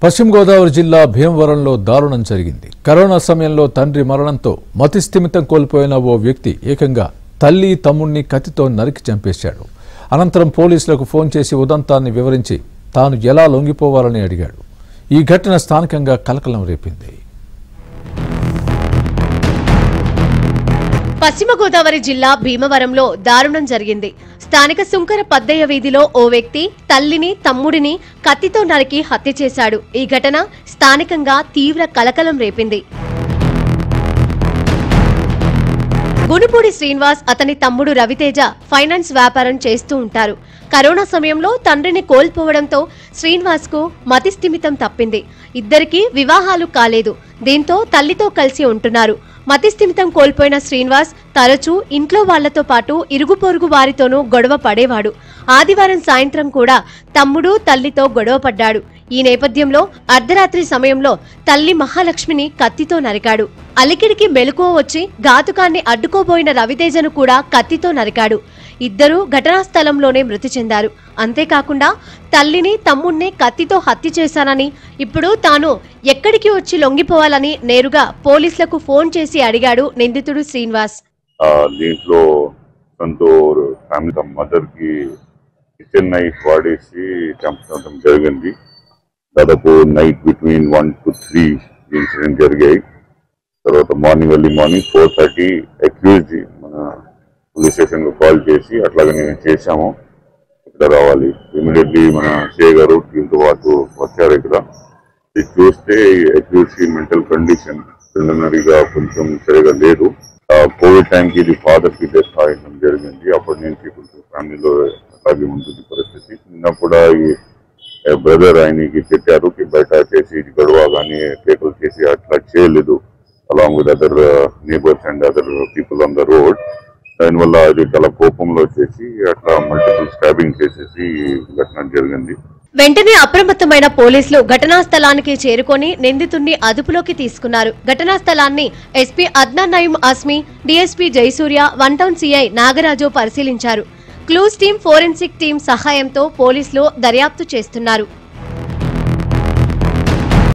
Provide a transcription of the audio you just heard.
పశ్చిమ గోదావరి జిల్లా భీమవరంలో దారుణం జరిగింది. కరోనా సమయంలో తండ్రి మరణంతో మతిస్థిమితం కోల్పోయిన ఓ వ్యక్తి ఏకంగా తల్లి తమ్ముణ్ణి కత్తితో నరికి చంపేశాడు. అనంతరం పోలీసులకు ఫోన్ చేసి ఉదంతాన్ని వివరించి తాను ఎలా లొంగిపోవాలని అడిగాడు. ఈ ఘటన స్థానికంగా కలకలం రేపింది. పశ్చిమ గోదావరి జిల్లా భీమవరంలో దారుణం జరిగింది. స్థానిక సుంకర పద్దయ్య వీధిలో ఓ వ్యక్తి తల్లిని తమ్ముడిని కత్తితో నరికి హత్య చేశాడు. ఈ ఘటన స్థానికంగా తీవ్ర కలకలం రేపింది. గునుపూడి శ్రీనివాస్ అతని తమ్ముడు రవితేజ ఫైనాన్స్ వ్యాపారం చేస్తూ ఉంటారు. కరోనా సమయంలో తండ్రిని కోల్పోవడంతో శ్రీనివాస్ కు మతిస్థిమితం తప్పింది. ఇద్దరికీ వివాహాలు కాలేదు. దీంతో తల్లితో కలిసి ఉంటున్నారు. మతిస్థిమితం కోల్పోయిన శ్రీనివాస్ తరచూ ఇంట్లో వాళ్లతో పాటు ఇరుగు పొరుగు వారితోనూ గొడవ పడేవాడు. ఆదివారం సాయంత్రం కూడా తమ్ముడు తల్లితో గొడవ పడ్డాడు. ఈ నేపథ్యంలో అర్ధరాత్రి సమయంలో తల్లి మహాలక్ష్మిని కత్తితో నరికాడు. అలికిడికి మెలకువ వచ్చి ఘాతుకాన్ని అడ్డుకోబోయిన రవితేజను కూడా కత్తితో నరికాడు. ఇద్దరూ ఘటనా స్థలంలోనే మృతి చెందారు. అంతేకాకుండా తల్లిని తమ్ముణ్ణి కత్తితో హత్య చేశానని, ఇప్పుడు తాను ఎక్కడికి వచ్చి లొంగిపోవాలని నేరుగా పోలీసులకు ఫోన్ చేసి అడిగాడు నిందితుడు శ్రీనివాస్. దీంట్లో సంతూర్ ఫ్యామిలీ మదర్ కి కిచెన్ నైఫ్ వాడేసి చంపడం జరిగింది. దాదాపు నైట్ బిట్వీన్ 1 to 3 ఇన్సిడెంట్ జరిగాయి. తర్వాత ఎర్లీ మార్నింగ్ 4:30 అక్యూజ్డ్ మన పోలీస్ స్టేషన్ లో కాల్ చేసి అట్లాగే నేను చేశాము, ఇక్కడ రావాలి. ఇమీడియట్లీ మన సిఐ గారు టీంతో పాటు వచ్చారు. ఇక్కడ ఇది చూస్తే అక్యూజ్ మెంటల్ కండిషన్ ప్రిలిమినరీగా కొంచెం సరిగా లేదు. కోవిడ్ టైంకి ఇది ఫాదర్ కి డెత్ అవ్వడం జరిగింది. అప్పటి నుంచి కొంచెం ఫ్యామిలీలో అలాగే ఉంటుంది పరిస్థితి. నిన్న కూడా ఈ బ్రదర్ ఆయనకి చెప్పారు కి బయట చేసి గొడవ కానీ కేకలు చేసి అట్లా చేయలేదు, along with other neighbours and other people on the road. దానివల్ల అది చాలా కోపంలో వచ్చేసి అట్లా మల్టిపుల్ స్టాబింగ్ చేసేసి ఘటన జరిగింది. వెంటనే అప్రమత్తమైన పోలీసులు ఘటనా స్థలానికి చేరుకొని నిందితుడిని అదుపులోకి తీసుకున్నారు. ఘటనా స్థలాన్ని SP Adnan Nayeem Asmi, DSP Jayasurya, 1 town CI Nagaraju పరిశీలించారు. క్లూస్ టీం, ఫోరెన్సిక్ టీం సహాయంతో పోలీసులు దర్యాప్తు చేస్తున్నారు.